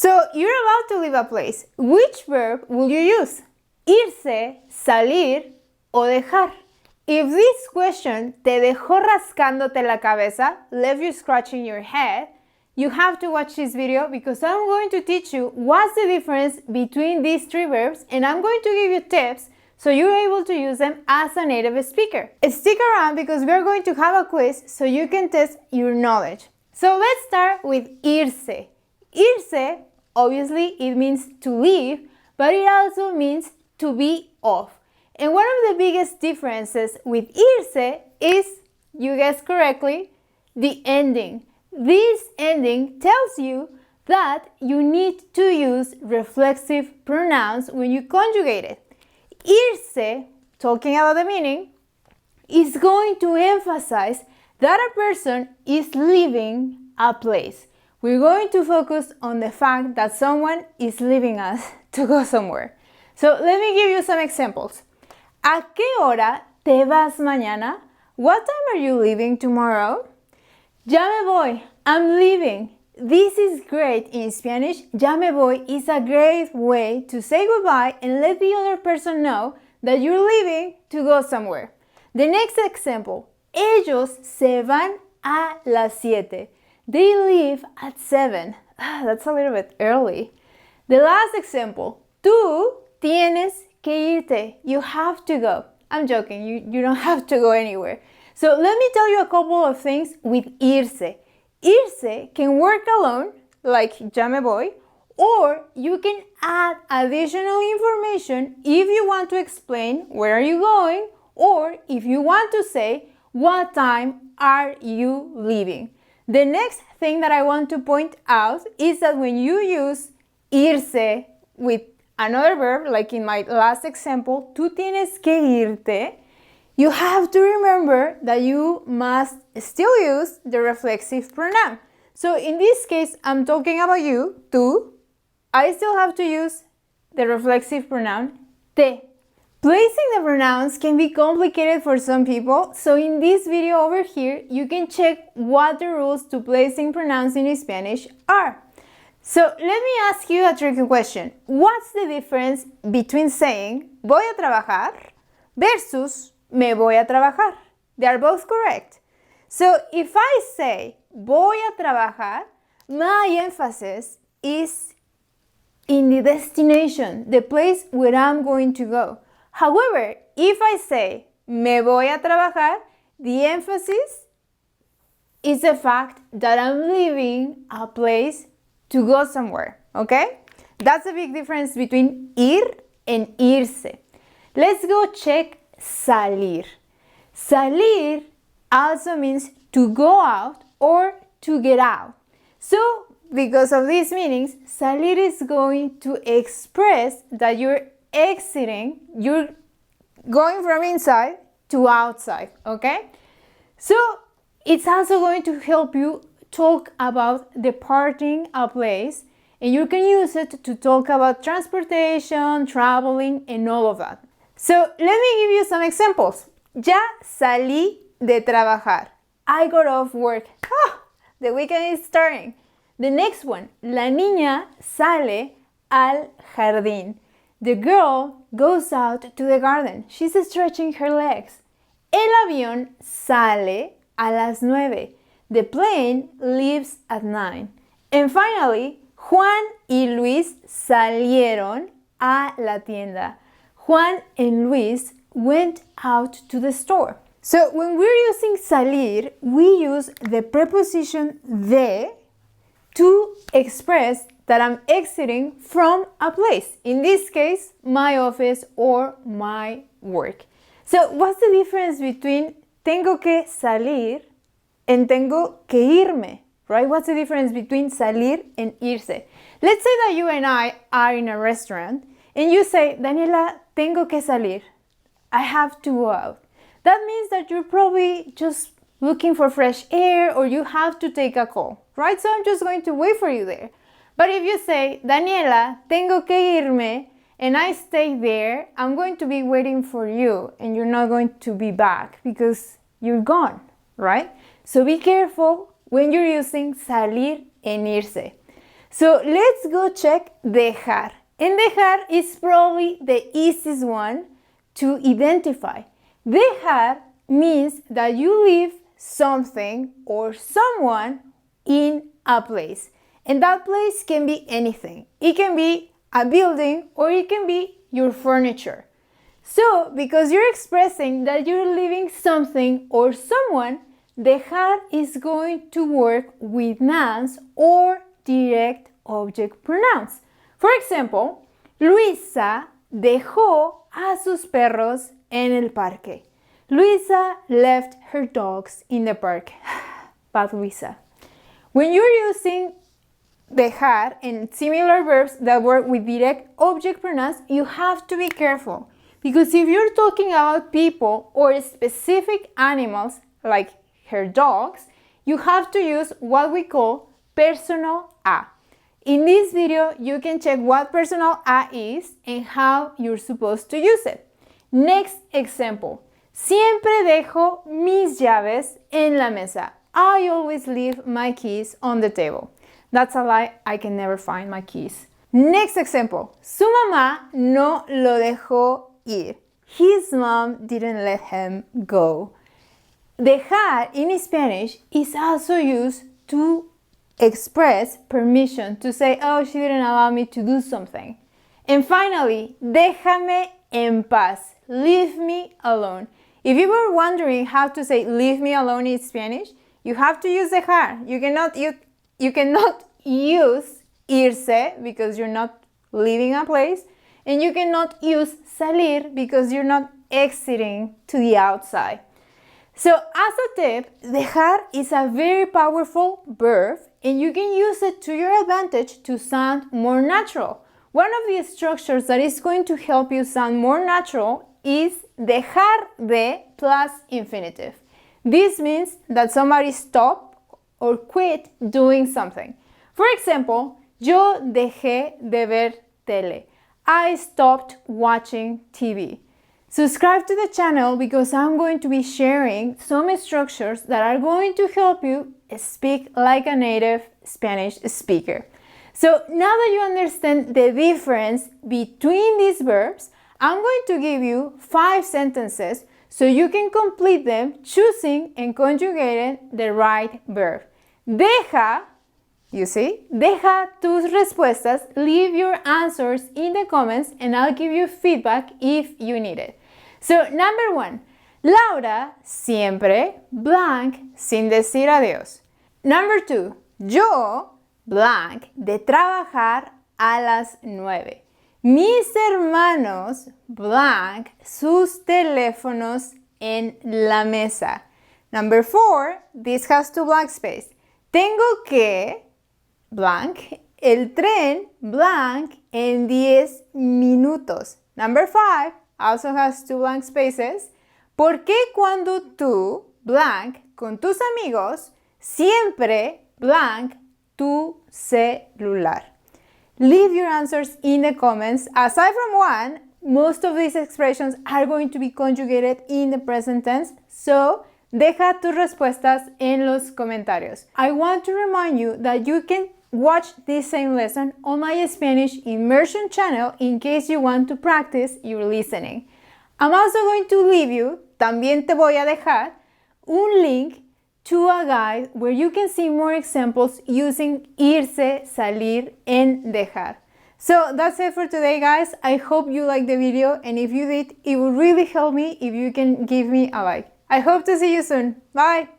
So you're about to leave a place. Which verb will you use? Irse, salir o dejar. If this question te dejó rascándote la cabeza, left you scratching your head, you have to watch this video because I'm going to teach you what's the difference between these three verbs, and I'm going to give you tips so you're able to use them as a native speaker. Stick around because we're going to have a quiz so you can test your knowledge. So let's start with irse. Irse, obviously it means to leave, but it also means to be off. And one of the biggest differences with irse is, you guessed correctly, the ending. This ending tells you that you need to use reflexive pronouns when you conjugate it. Irse, talking about the meaning, is going to emphasize that a person is leaving a place. We're going to focus on the fact that someone is leaving us to go somewhere. So let me give you some examples. ¿A qué hora te vas mañana? What time are you leaving tomorrow? Ya me voy. I'm leaving. This is great in Spanish. Ya me voy is a great way to say goodbye and let the other person know that you're leaving to go somewhere. The next example. Ellos se van a las 7. They leave at 7. That's a little bit early. The last example. Tú tienes que irte. You have to go. I'm joking. You don't have to go anywhere. So let me tell you a couple of things with irse. Irse can work alone, like ya me voy, or you can add additional information if you want to explain where are you going, or if you want to say what time are you leaving. The next thing that I want to point out is that when you use irse with another verb, like in my last example, tú tienes que irte, you have to remember that you must still use the reflexive pronoun. So in this case, I'm talking about you, tú. I still have to use the reflexive pronoun, te. Placing the pronouns can be complicated for some people, so in this video over here, you can check what the rules to placing pronouns in Spanish are. So let me ask you a tricky question. What's the difference between saying voy a trabajar versus me voy a trabajar? They are both correct. So if I say voy a trabajar, my emphasis is in the destination, the place where I'm going to go. However, if I say me voy a trabajar, the emphasis is the fact that I'm leaving a place to go somewhere, okay? That's a big difference between ir and irse. Let's go check salir. Salir also means to go out or to get out. So, because of these meanings, salir is going to express that you're exiting, you're going from inside to outside, okay? So, it's also going to help you talk about departing a place, and you can use it to talk about transportation, traveling, and all of that. So let me give you some examples. Ya salí de trabajar. I got off work. The weekend is starting. The next one. La niña sale al jardín. The girl goes out to the garden. She's stretching her legs. El avión sale a las 9. The plane leaves at 9. And finally, Juan y Luis salieron a la tienda. Juan and Luis went out to the store. So when we're using salir, we use the preposition de to express that I'm exiting from a place. In this case, my office or my work. So what's the difference between tengo que salir and tengo que irme, right? What's the difference between salir and irse? Let's say that you and I are in a restaurant and you say, Daniela, tengo que salir. I have to go out. That means that you're probably just looking for fresh air or you have to take a call, right? So I'm just going to wait for you there. But if you say, Daniela, tengo que irme, and I stay there, I'm going to be waiting for you and you're not going to be back because you're gone, right? So be careful when you're using salir and irse. So let's go check dejar. And dejar is probably the easiest one to identify. Dejar means that you leave something or someone in a place. And that place can be anything. It can be a building or it can be your furniture. So, because you're expressing that you're leaving something or someone, dejar is going to work with nouns or direct object pronouns. For example, Luisa dejó a sus perros en el parque. Luisa left her dogs in the park. Bad Luisa. When you're using dejar and similar verbs that work with direct object pronouns, you have to be careful. Because if you're talking about people or specific animals, like her dogs, you have to use what we call personal a. In this video, you can check what personal a is and how you're supposed to use it. Next example. Siempre dejo mis llaves en la mesa. I always leave my keys on the table. That's a lie, I can never find my keys. Next example. Su mamá no lo dejó ir. His mom didn't let him go. Dejar in Spanish is also used to express permission, to say, oh, she didn't allow me to do something. And finally, déjame en paz. Leave me alone. If you were wondering how to say leave me alone in Spanish, you have to use dejar. You cannot use irse because you're not leaving a place, and you cannot use salir because you're not exiting to the outside. So as a tip, dejar is a very powerful verb and you can use it to your advantage to sound more natural. One of the structures that is going to help you sound more natural is dejar de plus infinitive. This means that somebody stopped or quit doing something. For example, yo dejé de ver tele. I stopped watching TV. Subscribe to the channel because I'm going to be sharing some structures that are going to help you speak like a native Spanish speaker. So now that you understand the difference between these verbs, I'm going to give you 5 sentences so you can complete them choosing and conjugating the right verb. Deja, you see, deja tus respuestas, leave your answers in the comments and I'll give you feedback if you need it. So, number 1, Laura siempre blank sin decir adiós. Number 2, yo blank de trabajar a las 9. Mis hermanos blank sus teléfonos en la mesa. Number 4, this has 2 blank space. Tengo que blank el tren blank en 10 minutos. Number 5 also has 2 blank spaces. ¿Por qué cuando tú blank con tus amigos siempre blank tu celular? Leave your answers in the comments. Aside from one, most of these expressions are going to be conjugated in the present tense, so deja tus respuestas en los comentarios. I want to remind you that you can watch this same lesson on my Spanish immersion channel in case you want to practice your listening. I'm also going to leave you, también te voy a dejar, un link to a guide where you can see more examples using irse, salir, and dejar. So that's it for today, guys. I hope you liked the video, and if you did, it would really help me if you can give me a like. I hope to see you soon. Bye!